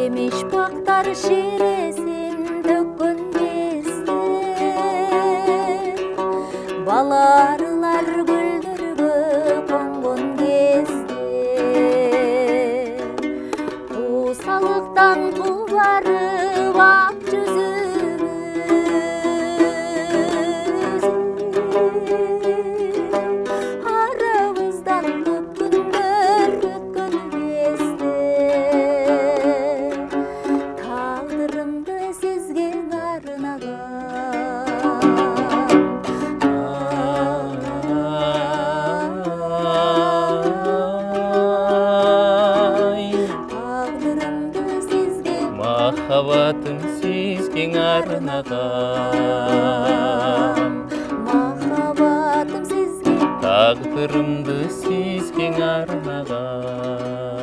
жемиш бактар шересин төккөн кезде баларылар гүлдөргө конгон кезде куусалыктан кубарып ак жүзүбүз арабыздан көп күндөр өткөн кезде тагдырымды сизге махаббатым сизге арнаган, махаббатым сизге тагдырымды сизге арнаган.